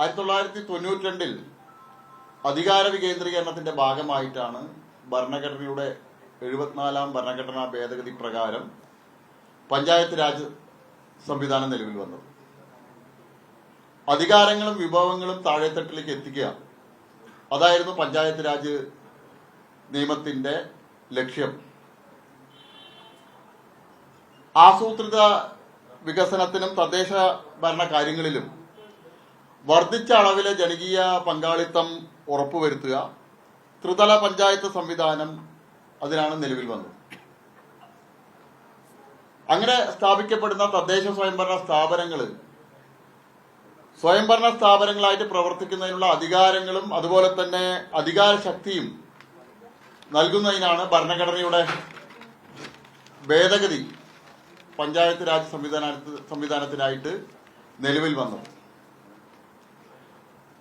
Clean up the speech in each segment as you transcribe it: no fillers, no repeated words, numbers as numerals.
1992 അധികാര വികേന്ദ്രീകരണത്തിന്റെ ഭാഗമായിട്ടാണ് ഭരണഘടനയുടെ 74-ാം ഭരണഘടനാ ഭേദഗതി പ്രകാരം പഞ്ചായത്ത് രാജ് സംവിധാനം നിലവിൽ വന്നത്. അധികാരങ്ങളും വിഭവങ്ങളും താഴെത്തട്ടിലേക്ക് എത്തിക്കുക, അതായിരുന്നു പഞ്ചായത്ത് രാജ് നിയമത്തിന്റെ ലക്ഷ്യം. ആസൂത്രിത വികസനത്തിനും തദ്ദേശ ഭരണ കാര്യങ്ങളിലും വർദ്ധിച്ച അളവിലെ ജനകീയ പങ്കാളിത്തം ഉറപ്പുവരുത്തുക, ത്രിതല പഞ്ചായത്ത് സംവിധാനം അതിനാണ് നിലവിൽ വന്നത്. അങ്ങനെ സ്ഥാപിക്കപ്പെടുന്ന തദ്ദേശ സ്വയംഭരണ സ്ഥാപനങ്ങളായിട്ട് പ്രവർത്തിക്കുന്നതിനുള്ള അധികാരങ്ങളും അതുപോലെ തന്നെ അധികാര ശക്തിയും നൽകുന്നതിനാണ് ഭരണഘടനയുടെ ഭേദഗതി പഞ്ചായത്ത് രാജ് സംവിധാനത്തിനായിട്ട് നിലവിൽ വന്നത്.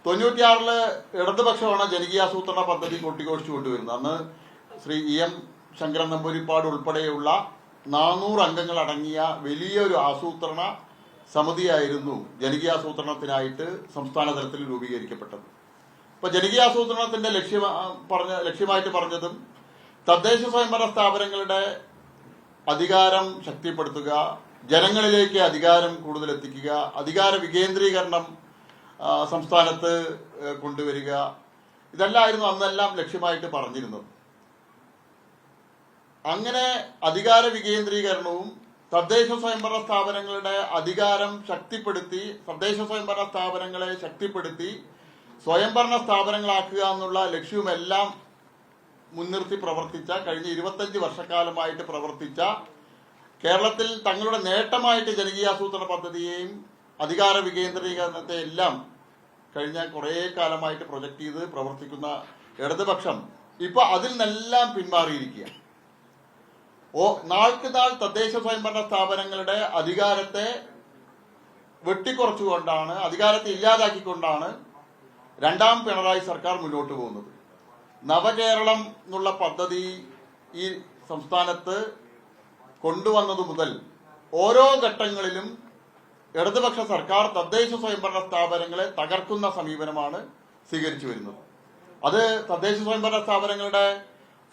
96 ഇടതുപക്ഷമാണ് ജനകീയാസൂത്രണ പദ്ധതി കൊട്ടിഘോഷിച്ചു കൊണ്ടുവരുന്നത്. അന്ന് ശ്രീ EM ശങ്കരൻ നമ്പൂതിരിപ്പാട് ഉൾപ്പെടെയുള്ള 400 അംഗങ്ങൾ അടങ്ങിയ വലിയൊരു ആസൂത്രണ സമിതിയായിരുന്നു ജനകീയാസൂത്രണത്തിനായിട്ട് സംസ്ഥാന തലത്തിൽ രൂപീകരിക്കപ്പെട്ടത്. ഇപ്പൊ ജനകീയാസൂത്രണത്തിന്റെ ലക്ഷ്യമായിട്ട് പറഞ്ഞതും തദ്ദേശ സ്വയംഭരണ സ്ഥാപനങ്ങളുടെ അധികാരം ശക്തിപ്പെടുത്തുക, ജനങ്ങളിലേക്ക് അധികാരം കൂടുതൽ എത്തിക്കുക, അധികാര വികേന്ദ്രീകരണം സംസ്ഥാനത്ത് കൊണ്ടുവരിക, ഇതെല്ലാമായിരുന്നു അന്നെല്ലാം ലക്ഷ്യമായിട്ട് പറഞ്ഞിരുന്നത്. അങ്ങനെ അധികാര വികേന്ദ്രീകരണവും തദ്ദേശ സ്വയംഭരണ സ്ഥാപനങ്ങളുടെ അധികാരം ശക്തിപ്പെടുത്തി, തദ്ദേശ സ്വയംഭരണ സ്ഥാപനങ്ങളെ ശക്തിപ്പെടുത്തി സ്വയംഭരണ സ്ഥാപനങ്ങളാക്കുക എന്നുള്ള ലക്ഷ്യവുമെല്ലാം മുൻനിർത്തി പ്രവർത്തിച്ച, കഴിഞ്ഞ 25 വർഷക്കാലമായിട്ട് പ്രവർത്തിച്ച, കേരളത്തിൽ തങ്ങളുടെ നേട്ടമായിട്ട് ജനകീയാസൂത്രണ പദ്ധതിയെയും അധികാര വികേന്ദ്രീകരണത്തെ എല്ലാം കഴിഞ്ഞ കുറേ കാലമായിട്ട് പ്രൊജക്ട് ചെയ്ത് പ്രവർത്തിക്കുന്ന ഇടതുപക്ഷം ഇപ്പൊ അതിൽ നിന്നെല്ലാം പിന്മാറിയിരിക്കുക. നാൾക്ക് നാൾ തദ്ദേശ സ്വയംഭരണ സ്ഥാപനങ്ങളുടെ അധികാരത്തെ വെട്ടിക്കുറച്ചുകൊണ്ടാണ്, അധികാരത്തെ ഇല്ലാതാക്കിക്കൊണ്ടാണ് രണ്ടാം പിണറായി സർക്കാർ മുന്നോട്ട് പോകുന്നത്. നവകേരളം എന്നുള്ള പദ്ധതി ഈ സംസ്ഥാനത്ത് കൊണ്ടുവന്നതു മുതൽ ഓരോ ഘട്ടങ്ങളിലും ഇടതുപക്ഷ സർക്കാർ തദ്ദേശ സ്വയംഭരണ സ്ഥാപനങ്ങളെ തകർക്കുന്ന സമീപനമാണ് സ്വീകരിച്ചു വരുന്നത്. അത് തദ്ദേശ സ്വയംഭരണ സ്ഥാപനങ്ങളുടെ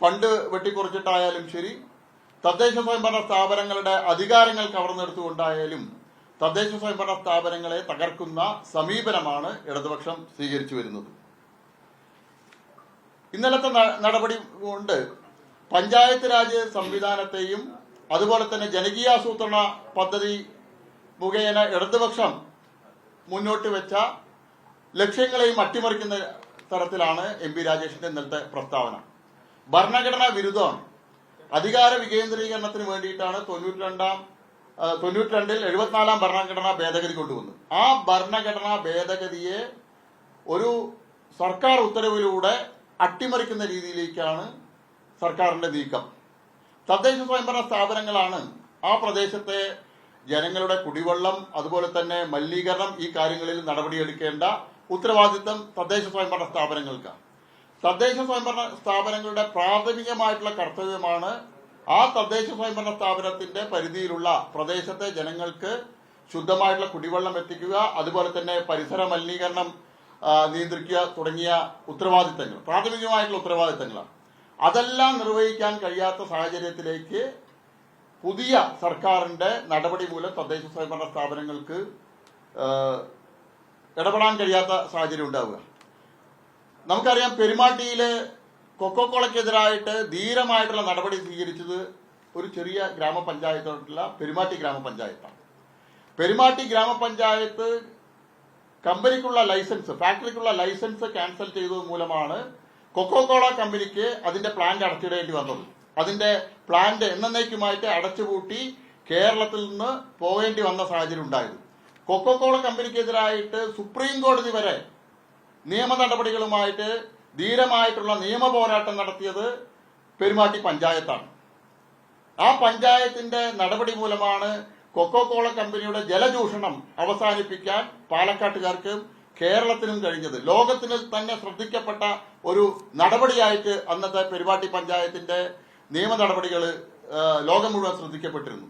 ഫണ്ട് വെട്ടിക്കുറച്ചിട്ടായാലും ശരി, തദ്ദേശ സ്വയംഭരണ സ്ഥാപനങ്ങളുടെ അധികാരങ്ങൾ കവർന്നെടുത്തുകൊണ്ടായാലും തദ്ദേശ സ്വയംഭരണ സ്ഥാപനങ്ങളെ തകർക്കുന്ന സമീപനമാണ് ഇടതുപക്ഷം സ്വീകരിച്ചു വരുന്നത്. ഇന്നലത്തെ നടപടി കൊണ്ട് പഞ്ചായത്ത് രാജ് സംവിധാനത്തെയും അതുപോലെ തന്നെ ജനകീയാസൂത്രണ പദ്ധതി മുഖേന ഇടതുപക്ഷം മുന്നോട്ട് വെച്ച ലക്ഷ്യങ്ങളെയും അട്ടിമറിക്കുന്ന തരത്തിലാണ് MP രാജേഷിന്റെ ഇന്നലത്തെ പ്രസ്താവന. ഭരണഘടനാ വിരുദ്ധമാണ്. അധികാര വികേന്ദ്രീകരണത്തിന് വേണ്ടിയിട്ടാണ് 92-ൽ 74-ാം ഭരണഘടനാ ഭേദഗതി കൊണ്ടുവന്നത്. ആ ഭരണഘടനാ ഭേദഗതിയെ ഒരു സർക്കാർ ഉത്തരവിലൂടെ അട്ടിമറിക്കുന്ന രീതിയിലേക്കാണ് സർക്കാരിന്റെ നീക്കം. തദ്ദേശ സ്വയംഭരണ സ്ഥാപനങ്ങളാണ് ആ പ്രദേശത്തെ ജനങ്ങളുടെ കുടിവെള്ളം അതുപോലെ തന്നെ മലിനീകരണം, ഈ കാര്യങ്ങളിൽ നടപടിയെടുക്കേണ്ട ഉത്തരവാദിത്തം തദ്ദേശ സ്വയംഭരണ സ്ഥാപനങ്ങൾക്കാണ്. തദ്ദേശ സ്വയംഭരണ സ്ഥാപനങ്ങളുടെ പ്രാഥമികമായിട്ടുള്ള കർത്തവ്യമാണ് ആ തദ്ദേശ സ്വയംഭരണ സ്ഥാപനത്തിന്റെ പരിധിയിലുള്ള പ്രദേശത്തെ ജനങ്ങൾക്ക് ശുദ്ധമായിട്ടുള്ള കുടിവെള്ളം എത്തിക്കുക, അതുപോലെ തന്നെ പരിസര മലിനീകരണം നിയന്ത്രിക്കുക തുടങ്ങിയ ഉത്തരവാദിത്തങ്ങൾ, പ്രാഥമികമായിട്ടുള്ള ഉത്തരവാദിത്തങ്ങളാണ്. അതെല്ലാം നിർവഹിക്കാൻ കഴിയാത്ത സാഹചര്യത്തിലേക്ക് പുതിയ സർക്കാരിന്റെ നടപടി മൂലം തദ്ദേശ സ്വയംഭരണ സ്ഥാപനങ്ങൾക്ക് ഇടപെടാൻ കഴിയാത്ത സാഹചര്യം ഉണ്ടാവുക. നമുക്കറിയാം, പെരുമാട്ടിയില് കൊക്കോക്കോളയ്ക്കെതിരായിട്ട് ധീരമായിട്ടുള്ള നടപടി സ്വീകരിച്ചത് ഒരു ചെറിയ ഗ്രാമപഞ്ചായത്തായിട്ടുള്ള പെരുമാട്ടി ഗ്രാമപഞ്ചായത്താണ്. പെരുമാട്ടി ഗ്രാമപഞ്ചായത്ത് കമ്പനിക്കുള്ള ലൈസൻസ്, ഫാക്ടറിക്കുള്ള ലൈസൻസ് ക്യാൻസൽ ചെയ്തത് മൂലമാണ് കൊക്കോകോള കമ്പനിക്ക് അതിന്റെ പ്ലാന്റ് അടച്ചിടേണ്ടി വന്നത്. അതിന്റെ പ്ലാന്റ് എന്നേക്കുമായിട്ട് അടച്ചുപൂട്ടി കേരളത്തിൽ നിന്ന് പോകേണ്ടി വന്ന സാഹചര്യം ഉണ്ടായത്. കൊക്കോകോള കമ്പനിക്കെതിരായിട്ട് സുപ്രീം കോടതി വരെ നിയമ നടപടികളുമായിട്ട് ധീരമായിട്ടുള്ള നിയമ പോരാട്ടം നടത്തിയത് പെരുമാട്ടി പഞ്ചായത്താണ്. ആ പഞ്ചായത്തിന്റെ നടപടി മൂലമാണ് കൊക്കോകോള കമ്പനിയുടെ ജലചൂഷണം അവസാനിപ്പിക്കാൻ പാലക്കാട്ടുകാർക്ക് കേരളത്തിനും കഴിഞ്ഞത്. ലോകത്തിന് തന്നെ ശ്രദ്ധിക്കപ്പെട്ട ഒരു നടപടിയായിട്ട് അന്നത്തെ പെരുമാട്ടി പഞ്ചായത്തിന്റെ നിയമ നടപടികൾ ലോകം മുഴുവൻ ശ്രദ്ധിക്കപ്പെട്ടിരുന്നു.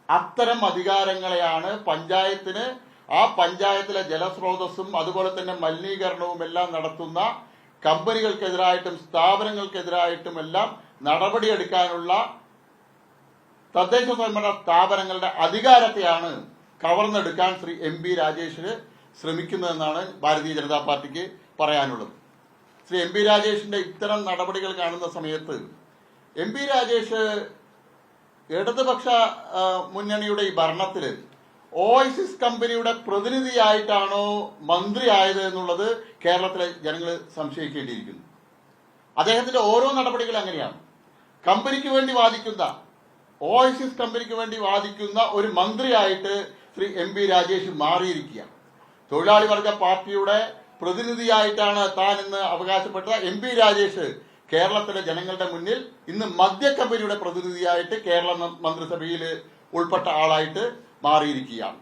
അത്തരം അധികാരങ്ങളെയാണ് പഞ്ചായത്തിന് ആ പഞ്ചായത്തിലെ ജലസ്രോതസ്സും അതുപോലെ തന്നെ മലിനീകരണവും എല്ലാം നടത്തുന്ന കമ്പനികൾക്കെതിരായിട്ടും സ്ഥാപനങ്ങൾക്കെതിരായിട്ടും എല്ലാം നടപടിയെടുക്കാനുള്ള തദ്ദേശ സ്വയംഭരണ സ്ഥാപനങ്ങളുടെ അധികാരത്തെയാണ് കവർന്നെടുക്കാൻ ശ്രീ MP രാജേഷിന് ശ്രമിക്കുന്നതെന്നാണ് ഭാരതീയ ജനതാ പാർട്ടിക്ക് പറയാനുള്ളത്. ശ്രീ MP രാജേഷിന്റെ ഇത്തരം നടപടികൾ കാണുന്ന സമയത്ത് MP രാജേഷ് ഇടതുപക്ഷ മുന്നണിയുടെ ഈ ഭരണത്തിൽ ഓയസിസ് കമ്പനിയുടെ പ്രതിനിധിയായിട്ടാണോ മന്ത്രിയായത് എന്നുള്ളത് കേരളത്തിലെ ജനങ്ങൾ സംശയിക്കേണ്ടിയിരിക്കുന്നു. അദ്ദേഹത്തിന്റെ ഓരോ നടപടികളും അങ്ങനെയാണ്. കമ്പനിക്ക് വേണ്ടി വാദിക്കുന്ന, ഓയസിസ് കമ്പനിക്ക് വേണ്ടി വാദിക്കുന്ന ഒരു മന്ത്രിയായിട്ട് ശ്രീ MP രാജേഷ് മാറിയിരിക്കുക. തൊഴിലാളി വർഗ പാർട്ടിയുടെ പ്രതിനിധിയായിട്ടാണ് താൻ ഇന്ന് അവകാശപ്പെട്ട MP രാജേഷ് കേരളത്തിലെ ജനങ്ങളുടെ മുന്നിൽ ഇന്ന് മദ്യ കമ്പനിയുടെ പ്രതിനിധിയായിട്ട് കേരള മന്ത്രിസഭയിൽ ഉൾപ്പെട്ട ആളായിട്ട് മാറിയിരിക്കുകയാണ്.